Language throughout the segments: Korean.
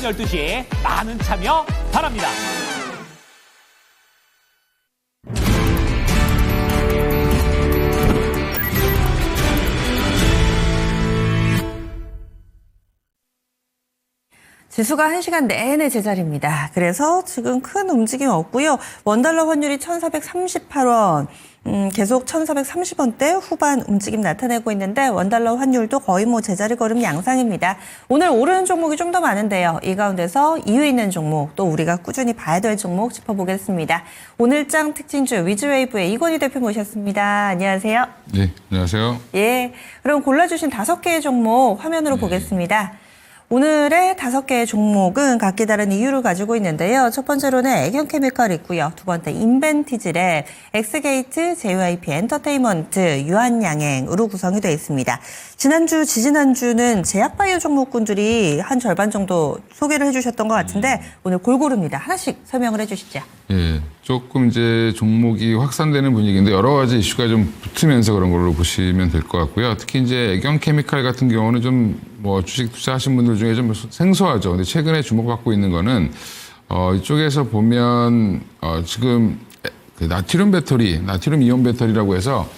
12시 많은 참여 바랍니다. 지수가 1시간 내내 제자리입니다. 그래서 지금 큰 움직임 없고요. 원달러 환율이 1,438원, 계속 1,430원대 후반 움직임 나타내고 있는데 원달러 환율도 거의 제자리 걸음 양상입니다. 오늘 오르는 종목이 좀 더 많은데요. 이 가운데서 이유 있는 종목, 또 우리가 꾸준히 봐야 될 종목 짚어보겠습니다. 오늘장 특징주 위즈웨이브의 이건희 대표 모셨습니다. 안녕하세요. 네, 안녕하세요. 예, 그럼 골라주신 5개의 종목 화면으로 보겠습니다. 오늘의 5개의 종목은 각기 다른 이유를 가지고 있는데요. 첫 번째로는 애경케미칼 있고요. 두 번째 인벤티지랩, 엑스게이트, JYP 엔터테인먼트, 유한양행으로 구성이 되어 있습니다. 지난주, 지지난주는 제약바이오 종목군들이 한 절반 정도 소개를 해주셨던 것 같은데 오늘 골고루입니다. 하나씩 설명을 해주시죠. 예, 조금 이제 종목이 확산되는 분위기인데 여러 가지 이슈가 좀 붙으면서 그런 걸로 보시면 될 것 같고요. 특히 이제 애경케미칼 같은 경우는 좀 주식 투자하신 분들 중에 좀 생소하죠. 근데 최근에 주목받고 있는 거는 이쪽에서 보면 지금 그 나트륨 배터리, 나트륨 이온 배터리라고 해서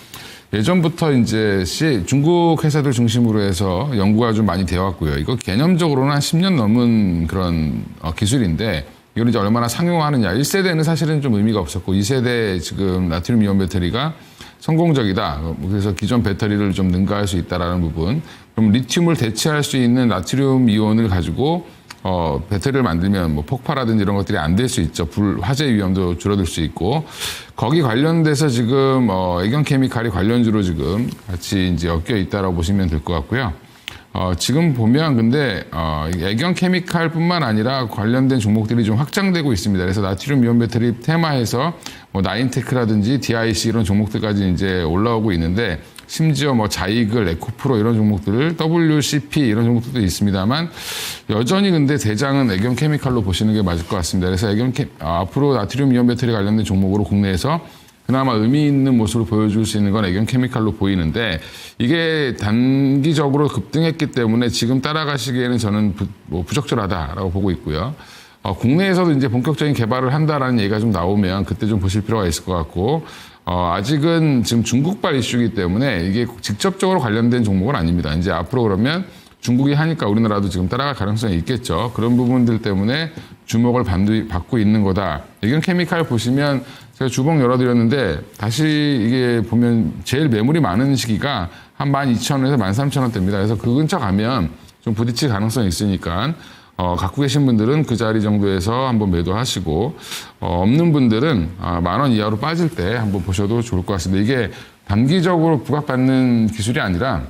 예전부터 이제 중국 회사들 중심으로 해서 연구가 좀 많이 되어 왔고요. 이거 개념적으로는 한 10년 넘은 그런 기술인데 이걸 이제 얼마나 상용화하느냐. 1세대는 사실은 좀 의미가 없었고 2세대 지금 나트륨 이온 배터리가 성공적이다. 그래서 기존 배터리를 좀 능가할 수 있다라는 부분. 그럼 리튬을 대체할 수 있는 나트륨 이온을 가지고 배터리를 만들면 폭파라든지 이런 것들이 안 될 수 있죠. 화재 위험도 줄어들 수 있고 거기 관련돼서 지금 애경케미칼이 관련주로 지금 같이 이제 엮여 있다라고 보시면 될 것 같고요. 지금 보면 근데 애경케미칼뿐만 아니라 관련된 종목들이 좀 확장되고 있습니다. 그래서 나트륨 이온 배터리 테마에서 나인테크라든지 DIC 이런 종목들까지 이제 올라오고 있는데 심지어 자이글, 에코프로 이런 종목들을 WCP 이런 종목들도 있습니다만 여전히 근데 대장은 애경케미칼로 보시는 게 맞을 것 같습니다. 그래서 앞으로 나트륨 이온 배터리 관련된 종목으로 국내에서 그나마 의미 있는 모습을 보여줄 수 있는 건 애경케미칼로 보이는데 이게 단기적으로 급등했기 때문에 지금 따라가시기에는 저는 부적절하다라고 보고 있고요. 국내에서도 이제 본격적인 개발을 한다라는 얘기가 좀 나오면 그때 좀 보실 필요가 있을 것 같고 아직은 지금 중국발 이슈이기 때문에 이게 직접적으로 관련된 종목은 아닙니다. 이제 앞으로 그러면 중국이 하니까 우리나라도 지금 따라갈 가능성이 있겠죠. 그런 부분들 때문에 주목을 받고 있는 거다. 애경케미칼 보시면 제가 주봉 열어드렸는데 다시 이게 보면 제일 매물이 많은 시기가 한 12,000원에서 13,000원대입니다. 그래서 그 근처 가면 좀 부딪힐 가능성이 있으니까 갖고 계신 분들은 그 자리 정도에서 한번 매도하시고 없는 분들은 10,000원 이하로 빠질 때 한번 보셔도 좋을 것 같습니다. 이게 단기적으로 부각받는 기술이 아니라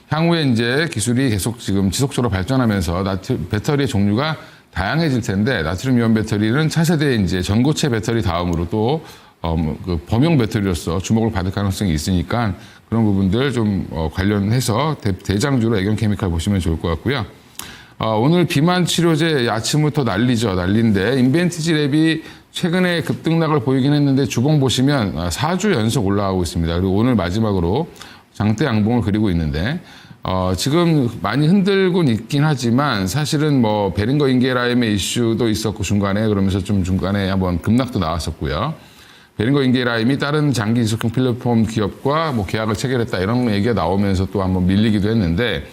향후에 이제 기술이 계속 지금 지속적으로 발전하면서 배터리의 종류가 다양해질 텐데 나트륨 이온 배터리는 차세대 이제 전고체 배터리 다음으로 또 그 범용 배터리로서 주목을 받을 가능성이 있으니까 그런 부분들 좀 관련해서 대장주로 애경케미칼 보시면 좋을 것 같고요. 오늘 비만 치료제 아침부터 난리죠. 난리인데 인벤티지랩이 최근에 급등락을 보이긴 했는데 주봉 보시면 4주 연속 올라가고 있습니다. 그리고 오늘 마지막으로 장대 양봉을 그리고 있는데 지금 많이 흔들곤 있긴 하지만 사실은 베링거 인게라임의 이슈도 있었고 중간에 그러면서 좀 중간에 한번 급락도 나왔었고요. 베링거 인게라임이 다른 장기 지속형 플랫폼 기업과 계약을 체결했다 이런 얘기가 나오면서 또 한번 밀리기도 했는데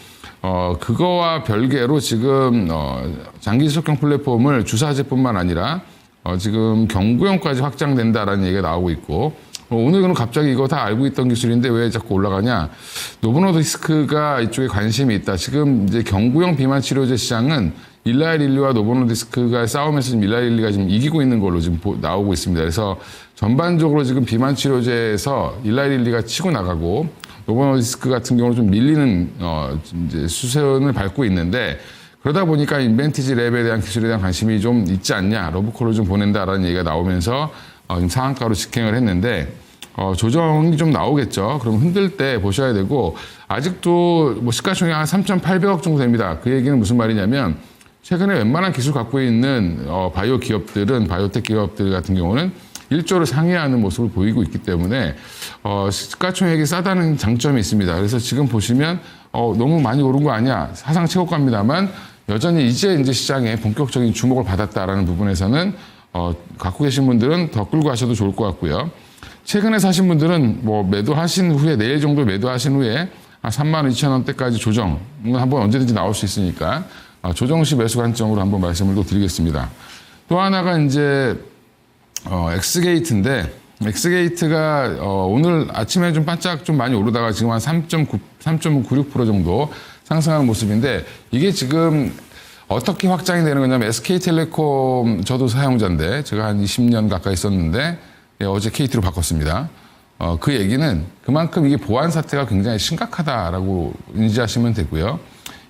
그거와 별개로 지금 장기 지속형 플랫폼을 주사제뿐만 아니라 지금 경구용까지 확장된다라는 얘기가 나오고 있고 오늘은 갑자기 이거 다 알고 있던 기술인데 왜 자꾸 올라가냐? 노보노디스크가 이쪽에 관심이 있다. 지금 이제 경구용 비만 치료제 시장은 일라이릴리와 노보노디스크가 싸우면서 지금 일라이릴리가 지금 이기고 있는 걸로 지금 나오고 있습니다. 그래서 전반적으로 지금 비만 치료제에서 일라이릴리가 치고 나가고 노보노디스크 같은 경우는 좀 밀리는 이제 수순을 밟고 있는데 그러다 보니까 인벤티지랩에 대한 기술에 대한 관심이 좀 있지 않냐, 러브콜을 좀 보낸다라는 얘기가 나오면서 지금 상한가로 직행을 했는데 조정이 좀 나오겠죠. 그럼 흔들 때 보셔야 되고 아직도 시가총액 한 3,800억 정도 됩니다. 그 얘기는 무슨 말이냐면 최근에 웬만한 기술 갖고 있는 바이오 기업들은 바이오텍 기업들 같은 경우는 1조를 상회하는 모습을 보이고 있기 때문에 시가총액이 싸다는 장점이 있습니다. 그래서 지금 보시면 너무 많이 오른 거 아니야. 사상 최고가입니다만 여전히 이제 시장에 본격적인 주목을 받았다라는 부분에서는 갖고 계신 분들은 더 끌고 가셔도 좋을 것 같고요. 최근에 사신 분들은 뭐 매도하신 후에 내일 정도 매도하신 후에 32,000원대까지 조정은 한번 언제든지 나올 수 있으니까 조정 시 매수 관점으로 한번 말씀을 또 드리겠습니다. 또 하나가 이제 엑스게이트인데 엑스게이트가 오늘 아침에 좀 반짝 좀 많이 오르다가 지금 한 3.96% 정도 상승하는 모습인데 이게 지금 어떻게 확장이 되는 거냐면 SK텔레콤 저도 사용자인데 제가 한 20년 가까이 썼는데 어제 KT로 바꿨습니다. 그 얘기는 그만큼 이게 보안 사태가 굉장히 심각하다라고 인지하시면 되고요.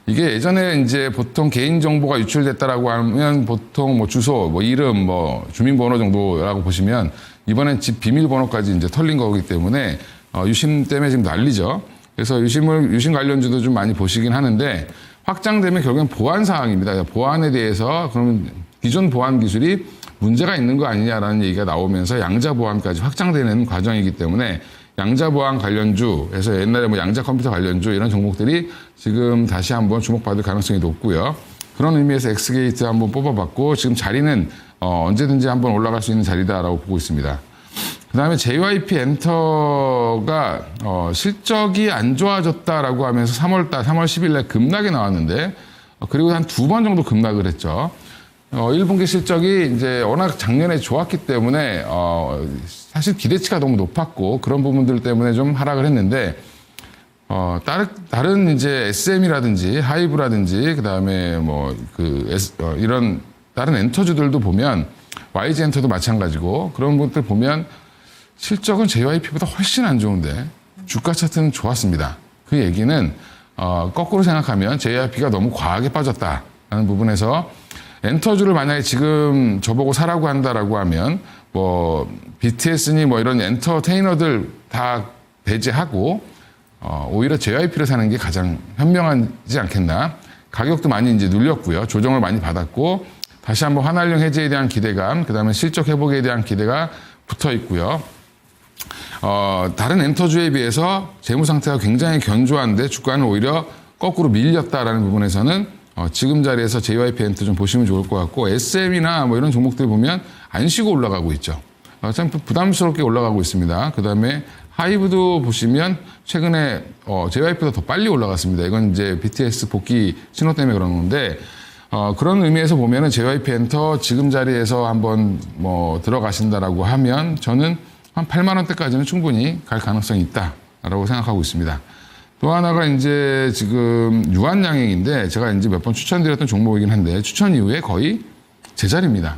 이게 예전에 이제 보통 개인 정보가 유출됐다라고 하면 보통 뭐 주소, 뭐 이름, 뭐 주민번호 정도라고 보시면 이번엔 집 비밀번호까지 이제 털린 거기 때문에 유심 때문에 지금 난리죠. 그래서 유심 관련주도 좀 많이 보시긴 하는데 확장되면 결국엔 보안 사항입니다. 보안에 대해서 그러면 기존 보안 기술이 문제가 있는 거 아니냐라는 얘기가 나오면서 양자 보안까지 확장되는 과정이기 때문에 양자 보안 관련주에서 옛날에 뭐 양자 컴퓨터 관련주 이런 종목들이 지금 다시 한번 주목받을 가능성이 높고요. 그런 의미에서 엑스게이트 한번 뽑아봤고 지금 자리는 언제든지 한번 올라갈 수 있는 자리다라고 보고 있습니다. 그다음에 JYP 엔터가 실적이 안 좋아졌다라고 하면서 3월 10일에 급락이 나왔는데 그리고 한 2번 정도 급락을 했죠. 1분기 실적이 이제 워낙 작년에 좋았기 때문에 사실 기대치가 너무 높았고 그런 부분들 때문에 좀 하락을 했는데 다른 이제 SM이라든지 하이브라든지 그다음에 이런 다른 엔터주들도 보면 YG 엔터도 마찬가지고 그런 것들 보면 실적은 JYP보다 훨씬 안 좋은데 주가 차트는 좋았습니다. 그 얘기는 거꾸로 생각하면 JYP가 너무 과하게 빠졌다라는 부분에서 엔터주를 만약에 지금 저보고 사라고 한다라고 하면 뭐 BTS니 뭐 이런 엔터테이너들 다 배제하고 오히려 JYP를 사는 게 가장 현명하지 않겠나. 가격도 많이 이제 눌렸고요. 조정을 많이 받았고 다시 한번 환활령 해제에 대한 기대감, 그다음에 실적 회복에 대한 기대가 붙어 있고요. 다른 엔터주에 비해서 재무 상태가 굉장히 견조한데 주가는 오히려 거꾸로 밀렸다라는 부분에서는 지금 자리에서 JYP 엔터 좀 보시면 좋을 것 같고 SM이나 뭐 이런 종목들 보면 안 쉬고 올라가고 있죠. 참 부담스럽게 올라가고 있습니다. 그다음에 하이브도 보시면 최근에 JYP보다 더 빨리 올라갔습니다. 이건 이제 BTS 복귀 신호 때문에 그런 건데 그런 의미에서 보면은 JYP 엔터 지금 자리에서 한번 뭐 들어가신다라고 하면 저는 한 8만 원대까지는 충분히 갈 가능성이 있다라고 생각하고 있습니다. 또 하나가 이제 지금 유한양행인데 제가 이제 몇 번 추천드렸던 종목이긴 한데 추천 이후에 거의 제자리입니다.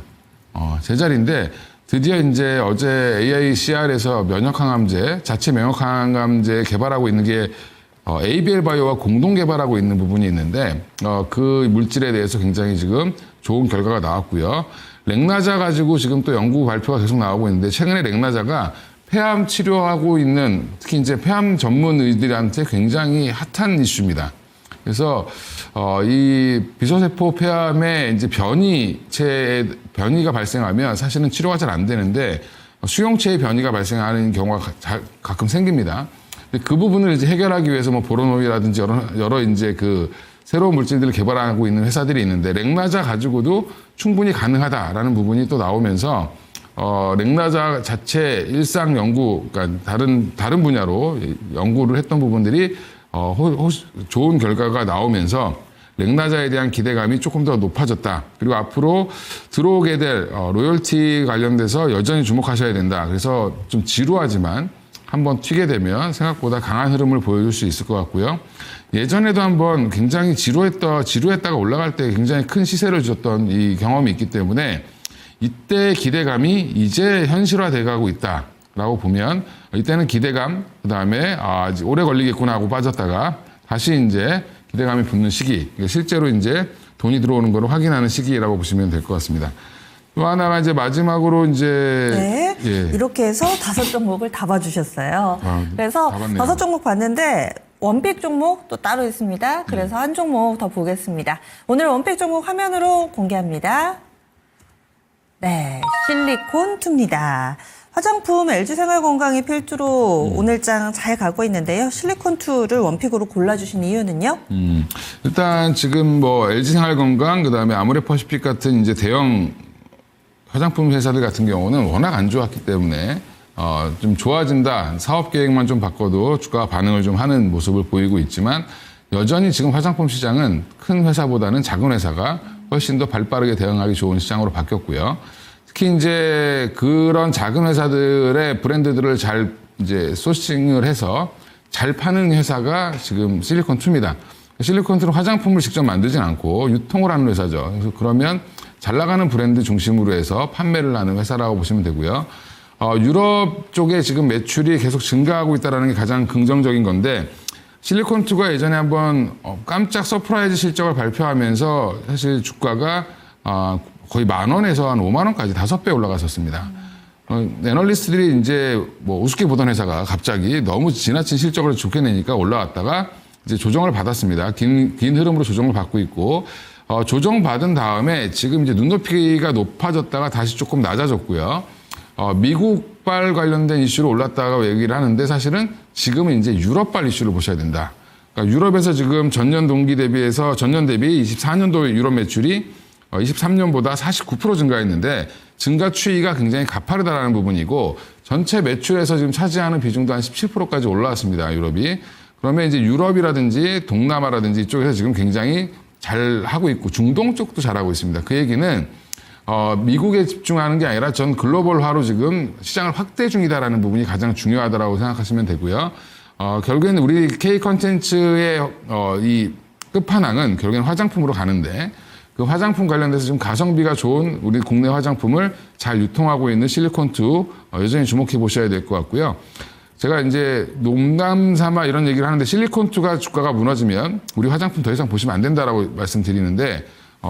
제자리인데 드디어 이제 어제 AICR에서 면역항암제, 자체 면역항암제 개발하고 있는 게 ABL 바이오와 공동 개발하고 있는 부분이 있는데 그 물질에 대해서 굉장히 지금 좋은 결과가 나왔고요. 렉나자 가지고 지금 또 연구 발표가 계속 나오고 있는데 최근에 렉나자가 폐암 치료하고 있는 특히 이제 폐암 전문 의들한테 굉장히 핫한 이슈입니다. 그래서 이 비소세포 폐암에 이제 변이가 발생하면 사실은 치료가 잘 안 되는데 수용체의 변이가 발생하는 경우가 가끔 생깁니다. 근데 그 부분을 이제 해결하기 위해서 뭐 보로노이라든지 여러 이제 그 새로운 물질들을 개발하고 있는 회사들이 있는데 렉나자 가지고도 충분히 가능하다라는 부분이 또 나오면서 렉나자 자체 일상 연구, 그러니까 다른 분야로 연구를 했던 부분들이 좋은 결과가 나오면서 렉나자에 대한 기대감이 조금 더 높아졌다. 그리고 앞으로 들어오게 될 로열티 관련돼서 여전히 주목하셔야 된다. 그래서 좀 지루하지만 한번 튀게 되면 생각보다 강한 흐름을 보여줄 수 있을 것 같고요. 예전에도 한번 굉장히 지루했다가 올라갈 때 굉장히 큰 시세를 줬던 이 경험이 있기 때문에 이때 기대감이 이제 현실화돼 가고 있다라고 보면 이때는 기대감, 그다음에 오래 걸리겠구나 하고 빠졌다가 다시 이제 기대감이 붙는 시기, 실제로 이제 돈이 들어오는 걸 확인하는 시기라고 보시면 될 것 같습니다. 또 하나가 이제 마지막으로 이제 네, 예. 이렇게 해서 5종목을 다 봐주셨어요. 그래서 다 봤네요. 5종목 봤는데 원픽 종목 또 따로 있습니다. 그래서 한 종목 더 보겠습니다. 오늘 원픽 종목 화면으로 공개합니다. 네, 실리콘2입니다. 화장품 LG생활건강이 필두로 오늘장 잘 가고 있는데요. 실리콘2를 원픽으로 골라주신 이유는요? 일단 지금 뭐 LG생활건강 그다음에 아모레퍼시픽 같은 이제 대형 화장품 회사들 같은 경우는 워낙 안 좋았기 때문에 좀 좋아진다. 사업 계획만 좀 바꿔도 주가 반응을 좀 하는 모습을 보이고 있지만 여전히 지금 화장품 시장은 큰 회사보다는 작은 회사가 훨씬 더 발빠르게 대응하기 좋은 시장으로 바뀌었고요. 특히 이제 그런 작은 회사들의 브랜드들을 잘 이제 소싱을 해서 잘 파는 회사가 지금 실리콘2입니다. 실리콘2는 화장품을 직접 만들진 않고 유통을 하는 회사죠. 그래서 그러면 잘 나가는 브랜드 중심으로 해서 판매를 하는 회사라고 보시면 되고요. 유럽 쪽에 지금 매출이 계속 증가하고 있다는 게 가장 긍정적인 건데 실리콘2가 예전에 한번 깜짝 서프라이즈 실적을 발표하면서 사실 주가가 거의 10,000원에서 한 50,000원까지 5배 올라갔었습니다. 애널리스트들이 이제 뭐 우습게 보던 회사가 갑자기 너무 지나친 실적을 좋게 내니까 올라왔다가 이제 조정을 받았습니다. 긴 흐름으로 조정을 받고 있고, 조정받은 다음에 지금 이제 눈높이가 높아졌다가 다시 조금 낮아졌고요. 미국발 관련된 이슈로 올랐다가 얘기를 하는데 사실은 지금은 이제 유럽발 이슈를 보셔야 된다. 그러니까 유럽에서 지금 전년 동기 대비해서 전년 대비 24년도 유럽 매출이 23년보다 49% 증가했는데 증가 추이가 굉장히 가파르다라는 부분이고 전체 매출에서 지금 차지하는 비중도 한 17%까지 올라왔습니다. 유럽이. 그러면 이제 유럽이라든지 동남아라든지 이쪽에서 지금 굉장히 잘 하고 있고 중동 쪽도 잘하고 있습니다. 그 얘기는 미국에 집중하는 게 아니라 전 글로벌화로 지금 시장을 확대 중이다라는 부분이 가장 중요하다라고 생각하시면 되고요. 결국에는 우리 K 컨텐츠의 이 끝판왕은 결국에는 화장품으로 가는데 그 화장품 관련돼서 지금 가성비가 좋은 우리 국내 화장품을 잘 유통하고 있는 실리콘2 여전히 주목해 보셔야 될 것 같고요. 제가 이제 농담 삼아 이런 얘기를 하는데 실리콘2가 주가가 무너지면 우리 화장품 더 이상 보시면 안 된다라고 말씀드리는데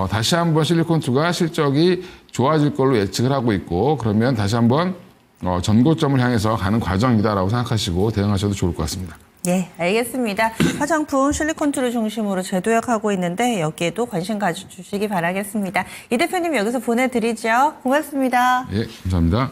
다시 한번 실리콘2가 실적이 좋아질 걸로 예측을 하고 있고 그러면 다시 한번 전고점을 향해서 가는 과정이다라고 생각하시고 대응하셔도 좋을 것 같습니다. 네, 알겠습니다. 화장품 실리콘2를 중심으로 재도약하고 있는데 여기에도 관심 가져주시기 바라겠습니다. 이 대표님 여기서 보내드리죠. 고맙습니다. 예, 감사합니다.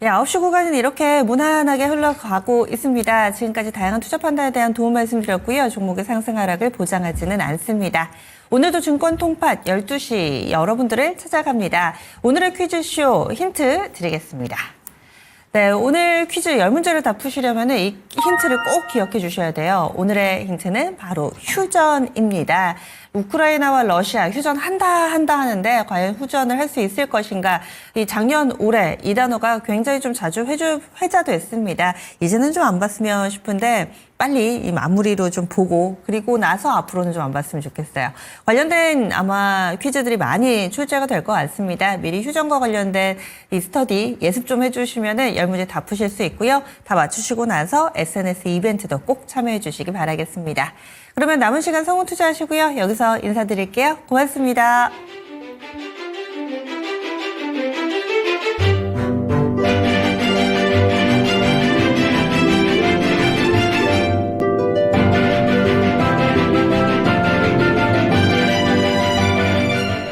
네, 9시 구간은 이렇게 무난하게 흘러가고 있습니다. 지금까지 다양한 투자 판단에 대한 도움 말씀드렸고요. 종목의 상승 하락을 보장하지는 않습니다. 오늘도 증권 통팟 12시 여러분들을 찾아갑니다. 오늘의 퀴즈쇼 힌트 드리겠습니다. 네, 오늘 퀴즈 10문제를 다 푸시려면 이 힌트를 꼭 기억해 주셔야 돼요. 오늘의 힌트는 바로 휴전입니다. 우크라이나와 러시아 휴전한다 하는데 과연 휴전을 할 수 있을 것인가. 이 작년 올해 이 단어가 굉장히 좀 자주 회자됐습니다. 이제는 좀 안 봤으면 싶은데 빨리 이 마무리로 좀 보고 그리고 나서 앞으로는 좀 안 봤으면 좋겠어요. 관련된 아마 퀴즈들이 많이 출제가 될 것 같습니다. 미리 휴전과 관련된 이 스터디 예습 좀 해주시면 10문제 다 푸실 수 있고요. 다 맞추시고 나서 SNS 이벤트도 꼭 참여해 주시기 바라겠습니다. 그러면 남은 시간 성우 투자하시고요. 여기서 인사드릴게요. 고맙습니다.